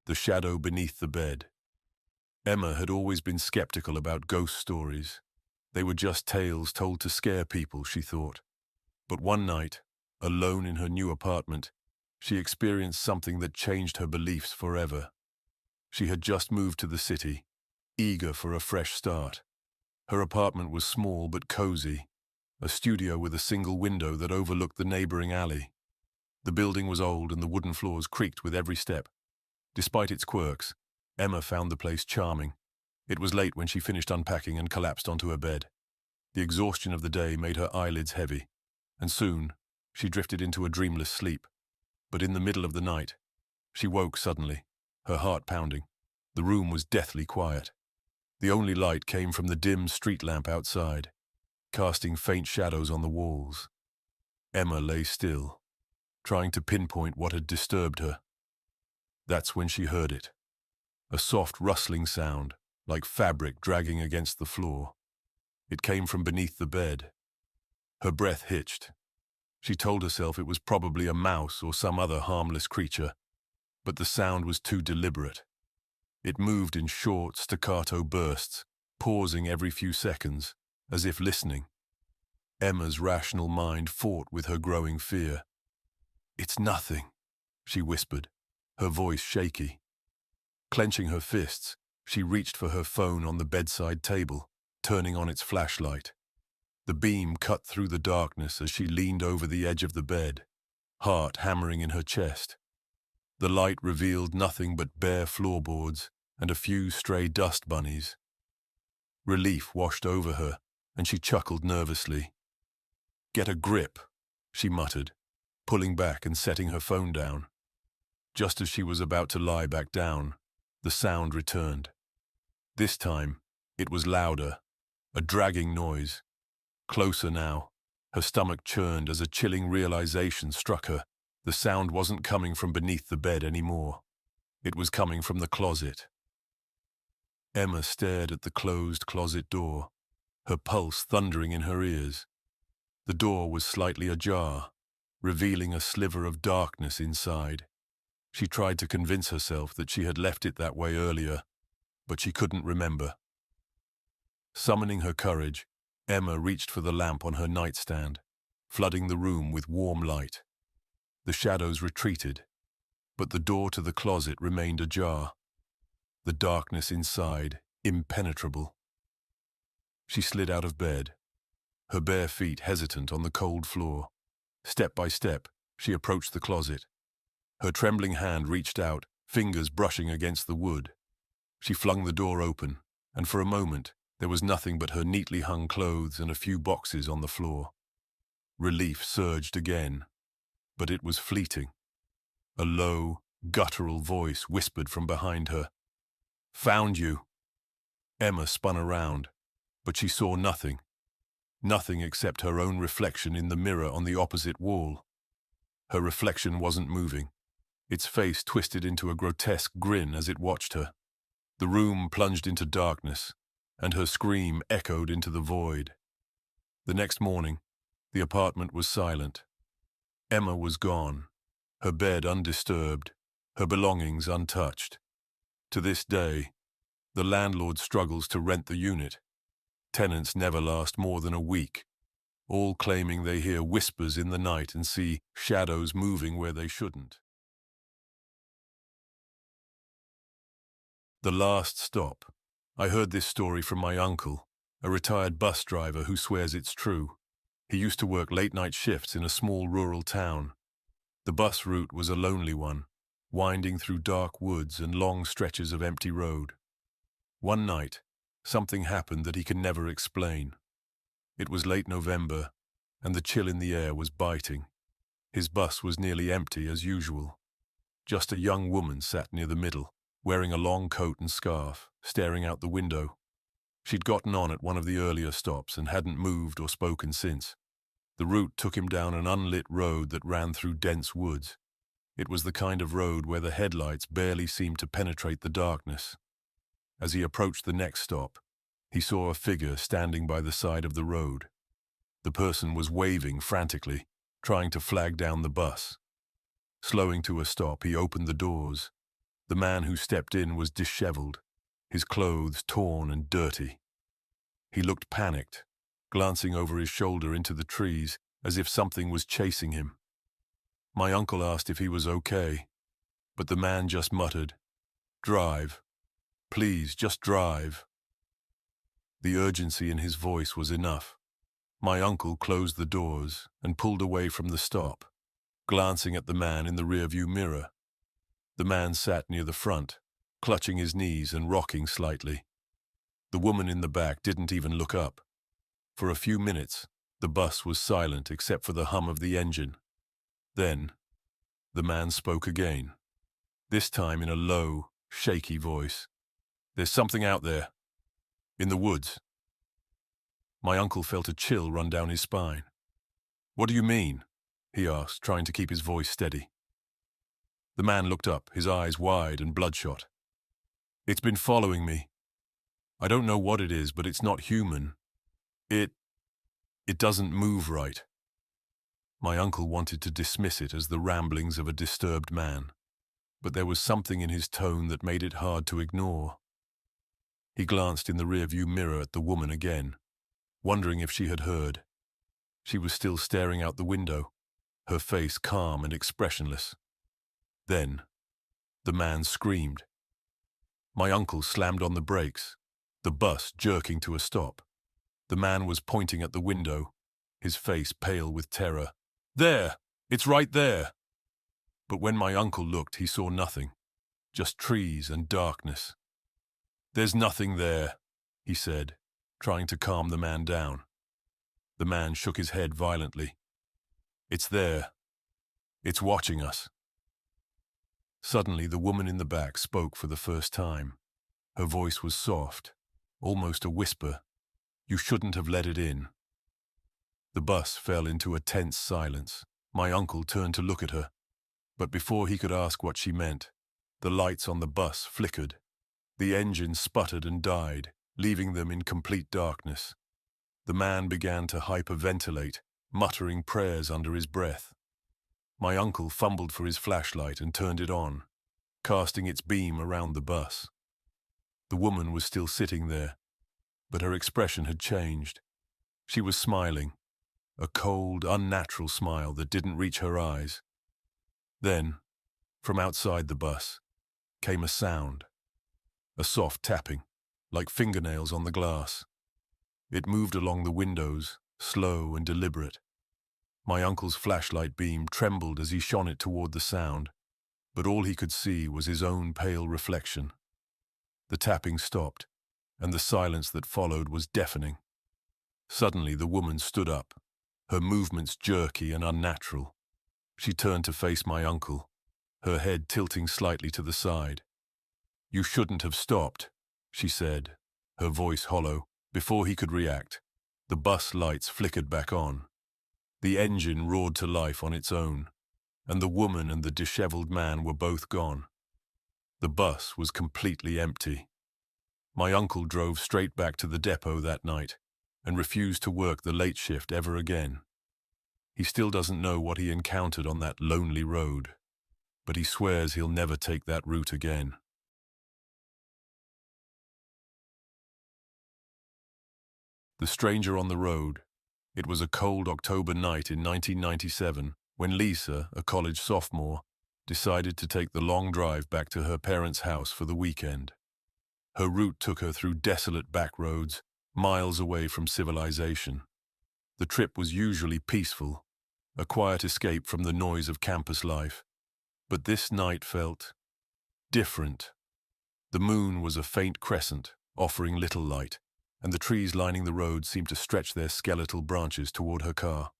The shadow beneath the bed. Emma had always been skeptical about ghost stories. They were just tales told to scare people, she thought. But one night, alone in her new apartment, she experienced something that changed her beliefs forever. She had just moved to the city, eager for a fresh start. Her apartment was small but cozy, a studio with a single window that overlooked the neighboring alley. The building was old and the wooden floors creaked with every step. Despite its quirks, Emma found the place charming. It was late when she finished unpacking and collapsed onto her bed. The exhaustion of the day made her eyelids heavy, and soon she drifted into a dreamless sleep. But in the middle of the night, she woke suddenly, her heart pounding. The room was deathly quiet. The only light came from the dim street lamp outside, casting faint shadows on the walls. Emma lay still, trying to pinpoint what had disturbed her. That's when she heard it. A soft rustling sound, like fabric dragging against the floor. It came from beneath the bed. Her breath hitched. She told herself it was probably a mouse or some other harmless creature, but the sound was too deliberate. It moved in short, staccato bursts, pausing every few seconds, as if listening. Emma's rational mind fought with her growing fear. "It's nothing," she whispered, her voice shaky. Clenching her fists, she reached for her phone on the bedside table, turning on its flashlight. The beam cut through the darkness as she leaned over the edge of the bed, heart hammering in her chest. The light revealed nothing but bare floorboards and a few stray dust bunnies. Relief washed over her, and she chuckled nervously. "Get a grip," she muttered, pulling back and setting her phone down. Just as she was about to lie back down, the sound returned. This time, it was louder, a dragging noise. Closer now, her stomach churned as a chilling realization struck her. The sound wasn't coming from beneath the bed anymore. It was coming from the closet. Emma stared at the closed closet door, her pulse thundering in her ears. The door was slightly ajar, revealing a sliver of darkness inside. She tried to convince herself that she had left it that way earlier, but she couldn't remember. Summoning her courage, Emma reached for the lamp on her nightstand, flooding the room with warm light. The shadows retreated, but the door to the closet remained ajar, the darkness inside impenetrable. She slid out of bed, her bare feet hesitant on the cold floor. Step by step, she approached the closet. Her trembling hand reached out, fingers brushing against the wood. She flung the door open, and for a moment, there was nothing but her neatly hung clothes and a few boxes on the floor. Relief surged again, but it was fleeting. A low, guttural voice whispered from behind her, "Found you." Emma spun around, but she saw nothing. Nothing except her own reflection in the mirror on the opposite wall. Her reflection wasn't moving. Its face twisted into a grotesque grin as it watched her. The room plunged into darkness, and her scream echoed into the void. The next morning, the apartment was silent. Emma was gone, her bed undisturbed, her belongings untouched. To this day, the landlord struggles to rent the unit. Tenants never last more than a week, all claiming they hear whispers in the night and see shadows moving where they shouldn't. The last stop. I heard this story from my uncle, a retired bus driver who swears it's true. He used to work late-night shifts in a small rural town. The bus route was a lonely one, winding through dark woods and long stretches of empty road. One night, something happened that he could never explain. It was late November, and the chill in the air was biting. His bus was nearly empty as usual. Just a young woman sat near the middle, wearing a long coat and scarf, staring out the window. She'd gotten on at one of the earlier stops and hadn't moved or spoken since. The route took him down an unlit road that ran through dense woods. It was the kind of road where the headlights barely seemed to penetrate the darkness. As he approached the next stop, he saw a figure standing by the side of the road. The person was waving frantically, trying to flag down the bus. Slowing to a stop, he opened the doors. The man who stepped in was disheveled, his clothes torn and dirty. He looked panicked, glancing over his shoulder into the trees as if something was chasing him. My uncle asked if he was okay, but the man just muttered, "Drive. Please, just drive." The urgency in his voice was enough. My uncle closed the doors and pulled away from the stop, glancing at the man in the rearview mirror. The man sat near the front, clutching his knees and rocking slightly. The woman in the back didn't even look up. For a few minutes, the bus was silent except for the hum of the engine. Then, the man spoke again, this time in a low, shaky voice. "There's something out there. In the woods." My uncle felt a chill run down his spine. "What do you mean?" he asked, trying to keep his voice steady. The man looked up, his eyes wide and bloodshot. "It's been following me. I don't know what it is, but it's not human. It doesn't move right." My uncle wanted to dismiss it as the ramblings of a disturbed man, but there was something in his tone that made it hard to ignore. He glanced in the rearview mirror at the woman again, wondering if she had heard. She was still staring out the window, her face calm and expressionless. Then, the man screamed. My uncle slammed on the brakes, the bus jerking to a stop. The man was pointing at the window, his face pale with terror. "There! It's right there!" But when my uncle looked, he saw nothing, just trees and darkness. "There's nothing there," he said, trying to calm the man down. The man shook his head violently. "It's there. It's watching us." Suddenly, the woman in the back spoke for the first time. Her voice was soft, almost a whisper. "You shouldn't have let it in." The bus fell into a tense silence. My uncle turned to look at her, but before he could ask what she meant, the lights on the bus flickered. The engine sputtered and died, leaving them in complete darkness. The man began to hyperventilate, muttering prayers under his breath. My uncle fumbled for his flashlight and turned it on, casting its beam around the bus. The woman was still sitting there, but her expression had changed. She was smiling, a cold, unnatural smile that didn't reach her eyes. Then, from outside the bus, came a sound, a soft tapping, like fingernails on the glass. It moved along the windows, slow and deliberate. My uncle's flashlight beam trembled as he shone it toward the sound, but all he could see was his own pale reflection. The tapping stopped, and the silence that followed was deafening. Suddenly the woman stood up, her movements jerky and unnatural. She turned to face my uncle, her head tilting slightly to the side. "You shouldn't have stopped," she said, her voice hollow. Before he could react, the bus lights flickered back on. The engine roared to life on its own, and the woman and the disheveled man were both gone. The bus was completely empty. My uncle drove straight back to the depot that night and refused to work the late shift ever again. He still doesn't know what he encountered on that lonely road, but he swears he'll never take that route again. The Stranger on the Road. It was a cold October night in 1997 when Lisa, a college sophomore, decided to take the long drive back to her parents' house for the weekend. Her route took her through desolate back roads, miles away from civilization. The trip was usually peaceful, a quiet escape from the noise of campus life. But this night felt different. The moon was a faint crescent, offering little light, and the trees lining the road seemed to stretch their skeletal branches toward her car.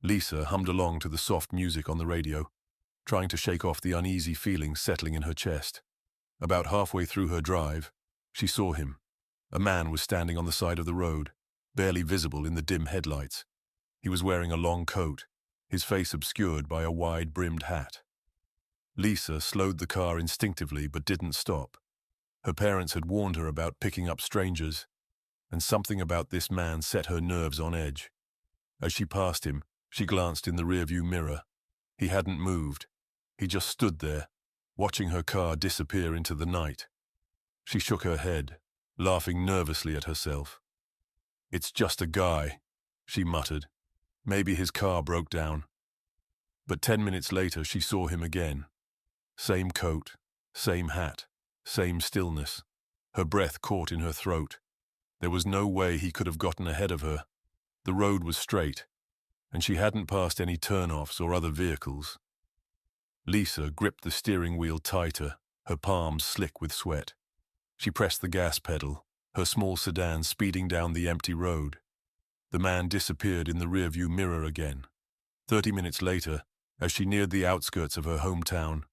Lisa hummed along to the soft music on the radio, trying to shake off the uneasy feelings settling in her chest. About halfway through her drive, she saw him. A man was standing on the side of the road, barely visible in the dim headlights. He was wearing a long coat, his face obscured by a wide-brimmed hat. Lisa slowed the car instinctively but didn't stop. Her parents had warned her about picking up strangers, and something about this man set her nerves on edge. As she passed him, she glanced in the rearview mirror. He hadn't moved. He just stood there, watching her car disappear into the night. She shook her head, laughing nervously at herself. "It's just a guy," she muttered. "Maybe his car broke down." But 10 minutes later she saw him again. Same coat, same hat, same stillness. Her breath caught in her throat. There was no way he could have gotten ahead of her. The road was straight, and she hadn't passed any turnoffs or other vehicles. Lisa gripped the steering wheel tighter, her palms slick with sweat. She pressed the gas pedal, her small sedan speeding down the empty road. The man disappeared in the rearview mirror again. 30 minutes later, as she neared the outskirts of her hometown,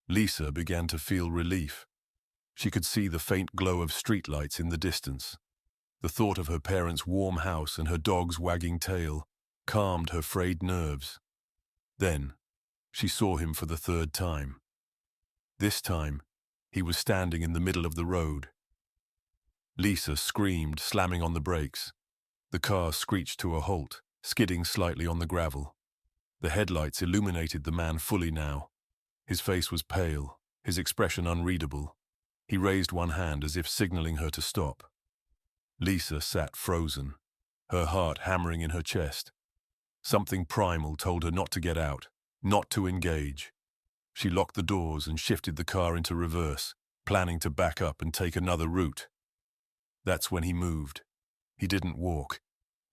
Lisa began to feel relief. She could see the faint glow of streetlights in the distance. The thought of her parents' warm house and her dog's wagging tail calmed her frayed nerves. Then, she saw him for the third time. This time, he was standing in the middle of the road. Lisa screamed, slamming on the brakes. The car screeched to a halt, skidding slightly on the gravel. The headlights illuminated the man fully now. His face was pale, his expression unreadable. He raised one hand as if signaling her to stop. Lisa sat frozen, her heart hammering in her chest. Something primal told her not to get out, not to engage. She locked the doors and shifted the car into reverse, planning to back up and take another route. That's when he moved. He didn't walk.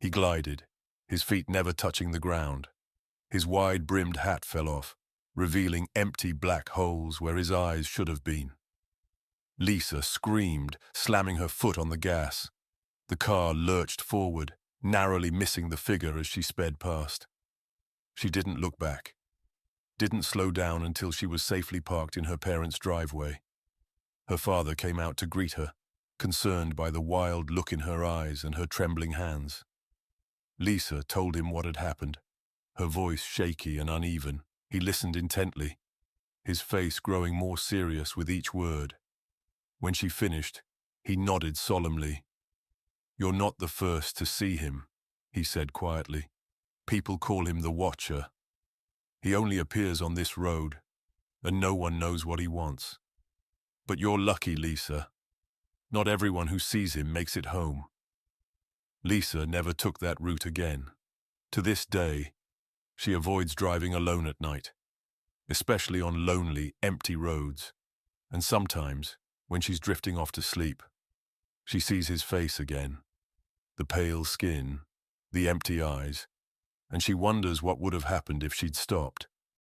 He glided, his feet never touching the ground. His wide-brimmed hat fell off, revealing empty black holes where his eyes should have been. Lisa screamed, slamming her foot on the gas. The car lurched forward, narrowly missing the figure as she sped past. She didn't look back. Didn't slow down until she was safely parked in her parents' driveway. Her father came out to greet her, concerned by the wild look in her eyes and her trembling hands. Lisa told him what had happened, her voice shaky and uneven. He listened intently, his face growing more serious with each word. When she finished, he nodded solemnly. "You're not the first to see him," he said quietly. "People call him the Watcher. He only appears on this road, and no one knows what he wants. But you're lucky, Lisa. Not everyone who sees him makes it home." Lisa never took that route again. To this day, she avoids driving alone at night, especially on lonely, empty roads. And sometimes, when she's drifting off to sleep, she sees his face again, the pale skin, the empty eyes, and she wonders what would have happened if she'd stopped.